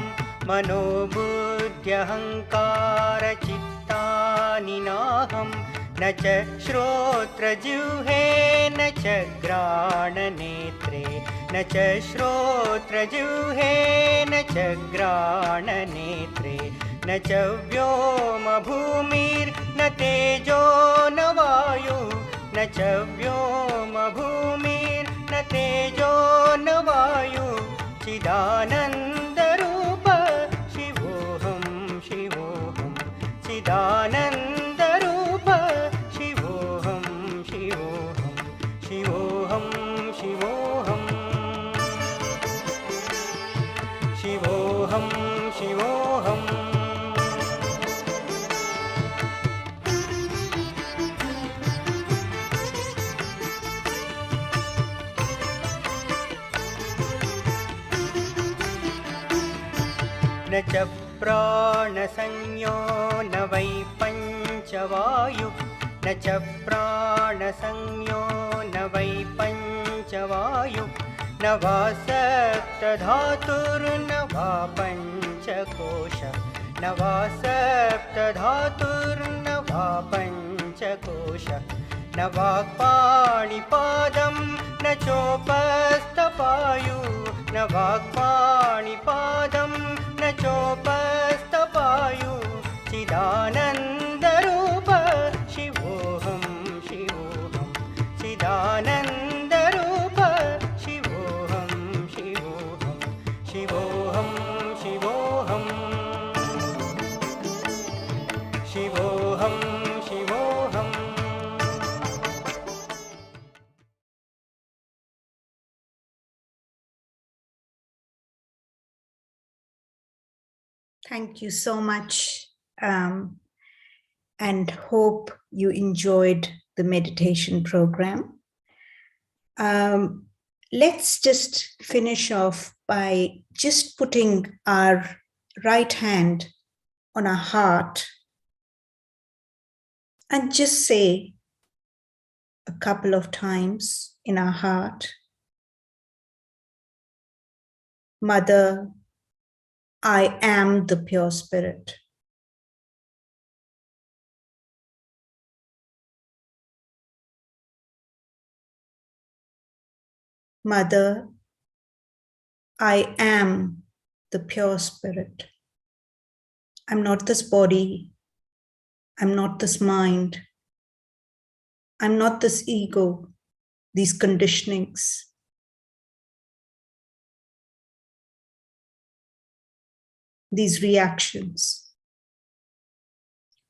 मनोबुद्ध्यहङ्कारचित्तानि ज्ञानिनाहं न च श्रोत्रजिह्वे न च घ्राणनेत्रे न च श्रोत्रजिह्वे न च घ्राणनेत्रे न च व्योमभूमिर्न तेजो न वायु न च व्योमभूमिर्न तेजो न वायु चिदानन्दरूप शिवोऽहं शिवोऽहं चिदानन्दरूप शिवोऽहं शिवोऽहं शिवोऽहं शिवोऽहं शिवोऽहं शिवोऽहम् न च प्राणसंज्ञो न वै पञ्चवायु न च प्राणसंज्ञो न वै पञ्चवायु न वा सप्तधातुर्न वा पञ्चकोश न वा सप्तधातुर्न वा पञ्चकोश न वाक्पाणिपादं न चोपस्थपायु न वाक्पाणिपादं न चोपस्थपायु चिदानन्दरूप शिवोऽहं शिवोऽहं चिदानन्दरूप शिवोऽहं शिवोऽहं शिवोऽहं शिवोऽहं शिवोऽहं शिवोऽहम् Thank you so much, and hope you enjoyed the meditation program. Let's just finish off by just putting our right hand on our heart and just say a couple of times in our heart, Mother, I am the pure spirit. Mother, I am the pure spirit. I'm not this body. I'm not this mind. I'm not this ego, these conditionings. These reactions.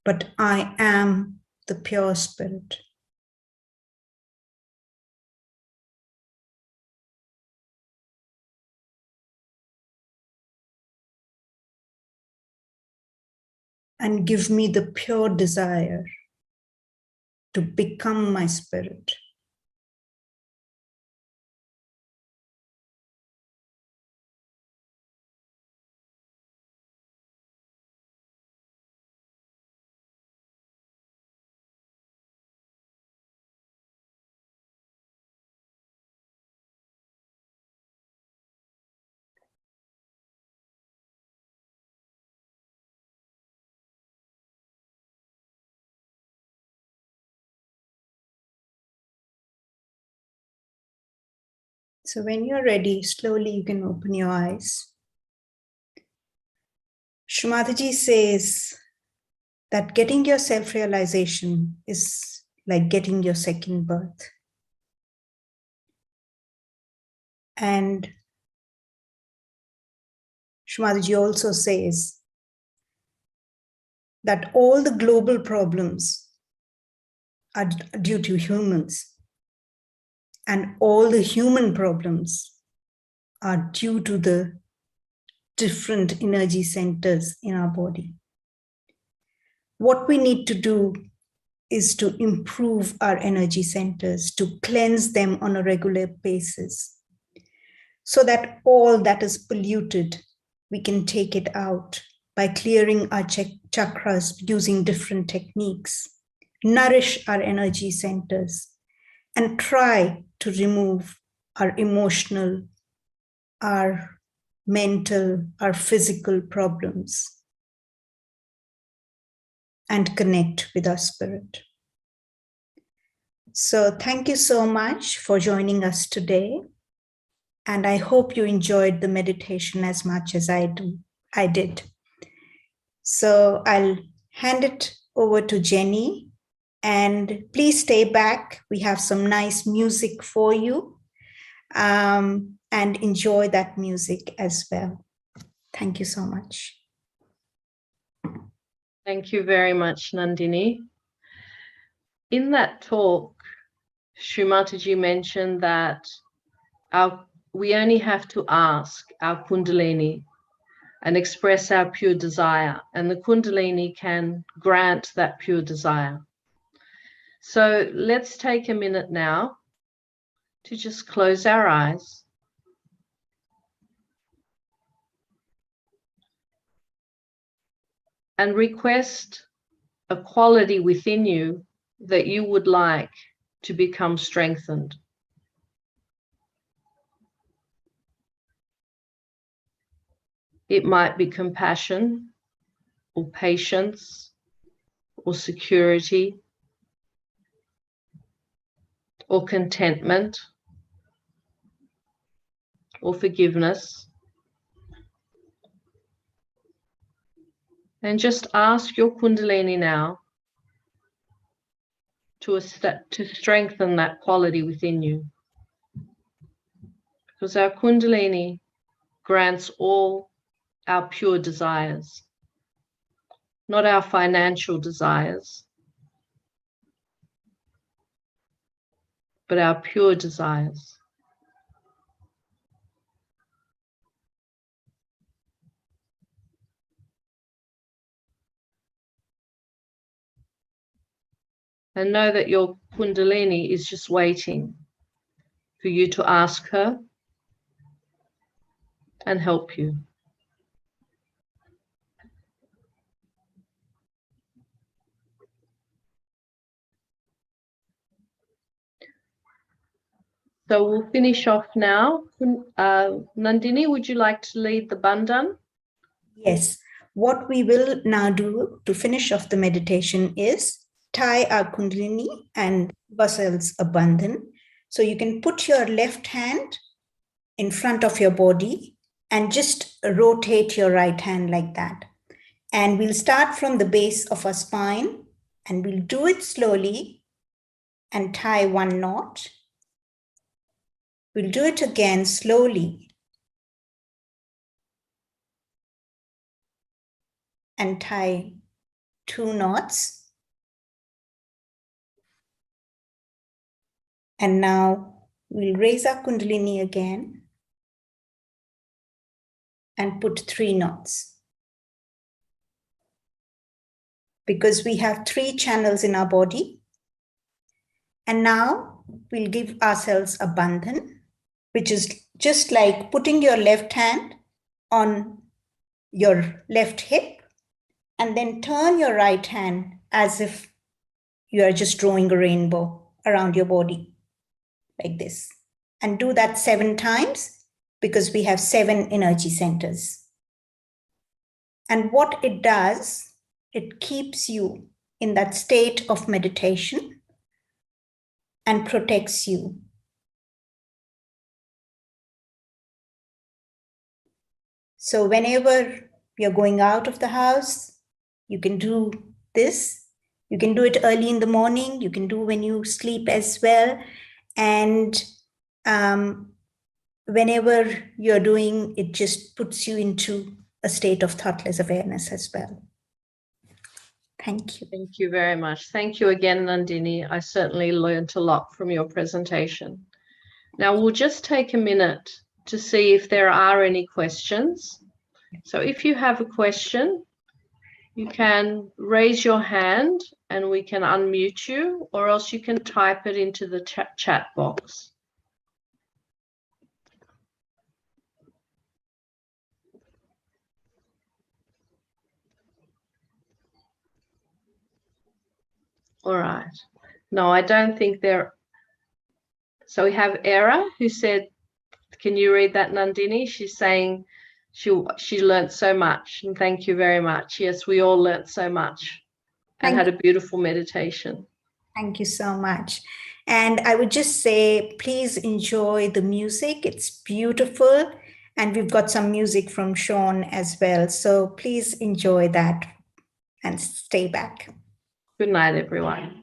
But I am the pure spirit. And give me the pure desire to become my spirit. So when you're ready, slowly you can open your eyes. Shrimataji says that getting your self-realization is like getting your second birth. And Shrimataji also says that all the global problems are due to humans. And all the human problems are due to the different energy centers in our body. What we need to do is to improve our energy centers, to cleanse them on a regular basis, so that all that is polluted, we can take it out by clearing our chakras using different techniques, nourish our energy centers, and try to remove our emotional, our mental, our physical problems. and connect with our spirit. So thank you so much for joining us today. And I hope you enjoyed the meditation as much as I did. So I'll hand it over to Jenny, and please stay back. We have some nice music for you, and enjoy that music as well. Thank you so much. Thank you very much, Nandini. In that talk, Srimataji mentioned that we only have to ask our Kundalini and express our pure desire, and the Kundalini can grant that pure desire. So let's take a minute now to just close our eyes and request a quality within you that you would like to become strengthened. It might be compassion, or patience, or security, or contentment, or forgiveness. And just ask your Kundalini now to strengthen that quality within you. Because our Kundalini grants all our pure desires, not our financial desires, but our pure desires. And know that your Kundalini is just waiting for you to ask her and help you. So we'll finish off now. Nandini, would you like to lead the bandhan? Yes. What we will now do to finish off the meditation is tie our Kundalini and give ourselves a bandhan. So you can put your left hand in front of your body and just rotate your right hand like that. And we'll start from the base of our spine, and we'll do it slowly and tie one knot. We'll do it again slowly and tie 2 knots. And now we'll raise our Kundalini again and put 3 knots. Because we have 3 channels in our body. And now we'll give ourselves a bandhan, which is just like putting your left hand on your left hip and then turn your right hand as if you are just drawing a rainbow around your body like this. And do that 7 times because we have 7 energy centers. And what it does, it keeps you in that state of meditation and protects you. So whenever you're going out of the house, you can do this. You can do it early in the morning. You can do when you sleep as well. And whenever you're doing, it just puts you into a state of thoughtless awareness as well. Thank you. Thank you very much. Thank you again, Nandini. I certainly learned a lot from your presentation. Now we'll just take a minute to see if there are any questions. So if you have a question, you can raise your hand and we can unmute you, or else you can type it into the chat box. All right. No, I don't think there. So we have Era who said, can you read that, Nandini? She's saying she learnt so much, and thank you very much. Yes, we all learnt so much. and had a beautiful meditation. Thank you so much. And I would just say, please enjoy the music. It's beautiful. And we've got some music from Sean as well. So please enjoy that and stay back. Good night, everyone.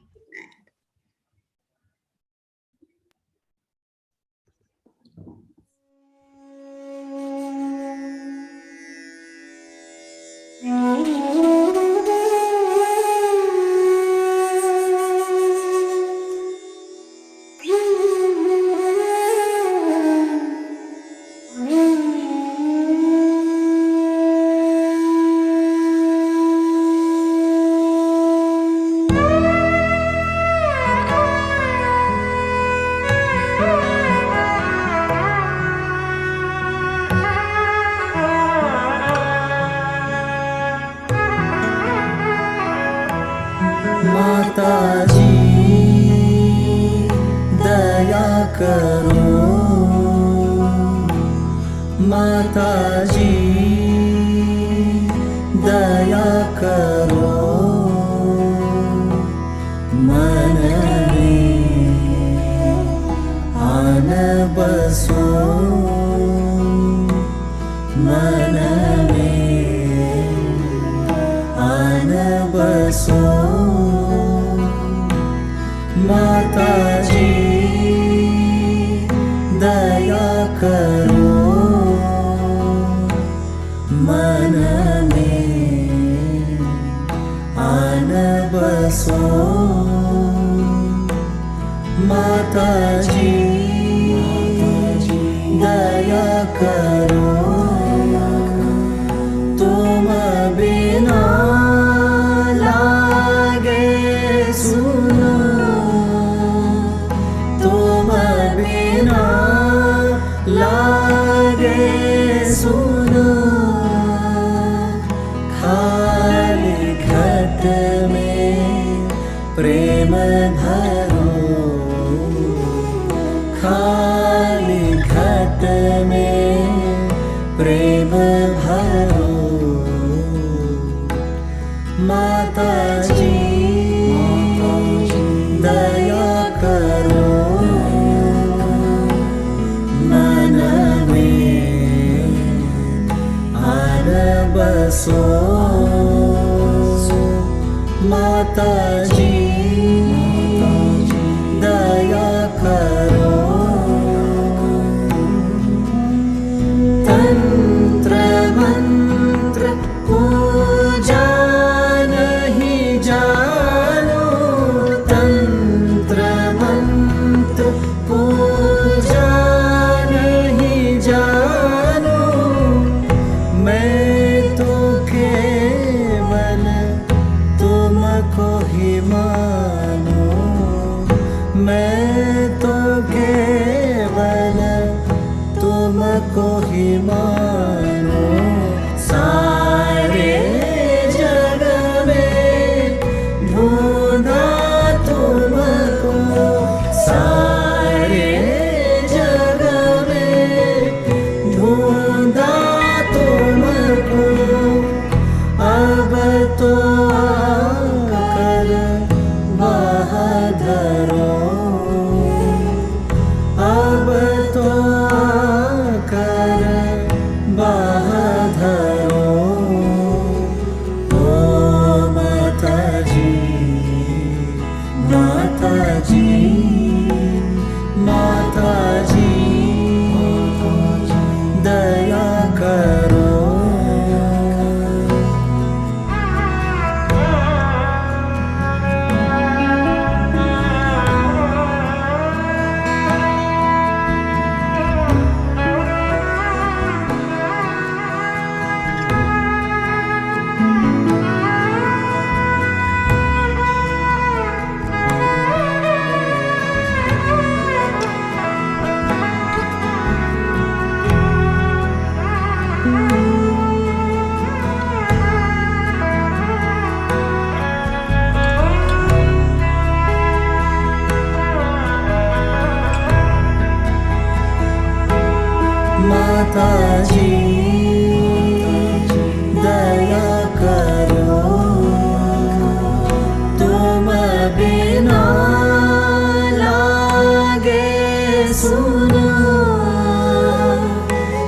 सुनो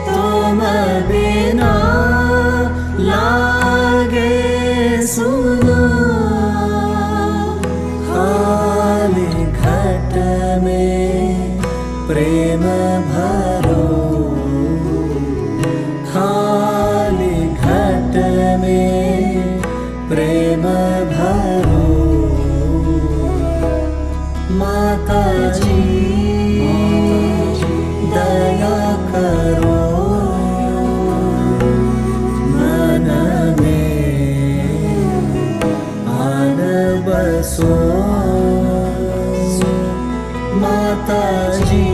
तुम बिना लागे सुनो खाली घट में प्रेम भरो खाली घट में प्रेम भरो माता जी दया करो मन में आन बसो माता जी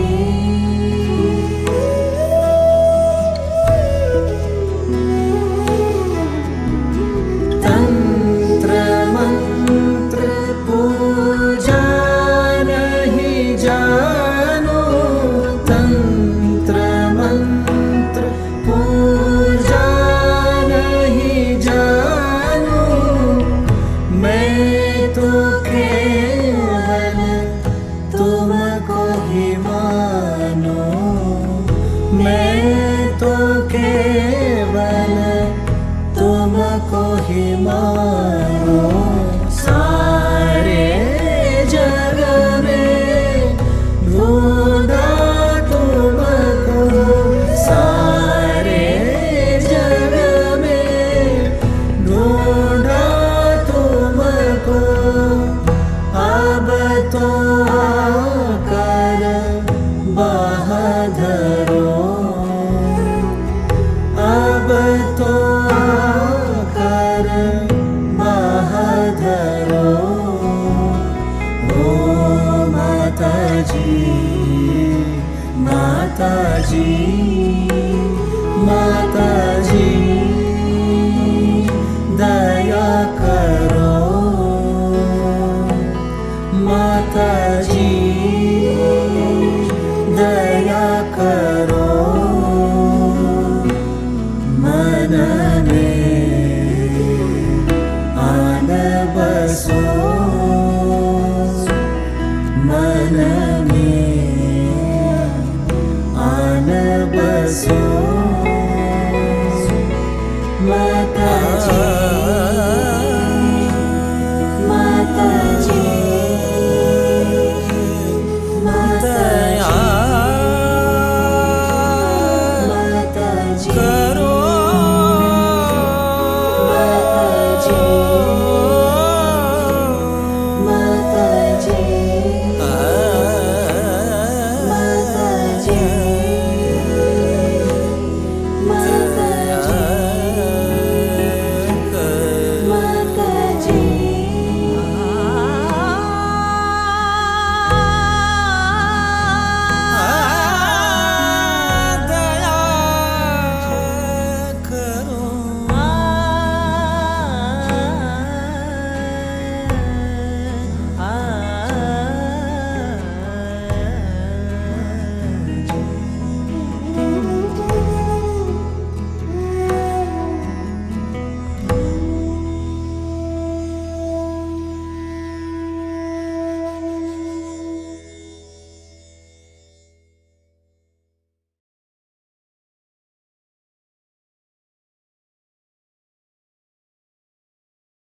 तंत्र मंत्र पूजा नहीं जानो तंत्र मंत्र पूजा नहीं जानो मैं तो केवल तुमको ही मानो मैं तो केवल तुमको ही मानो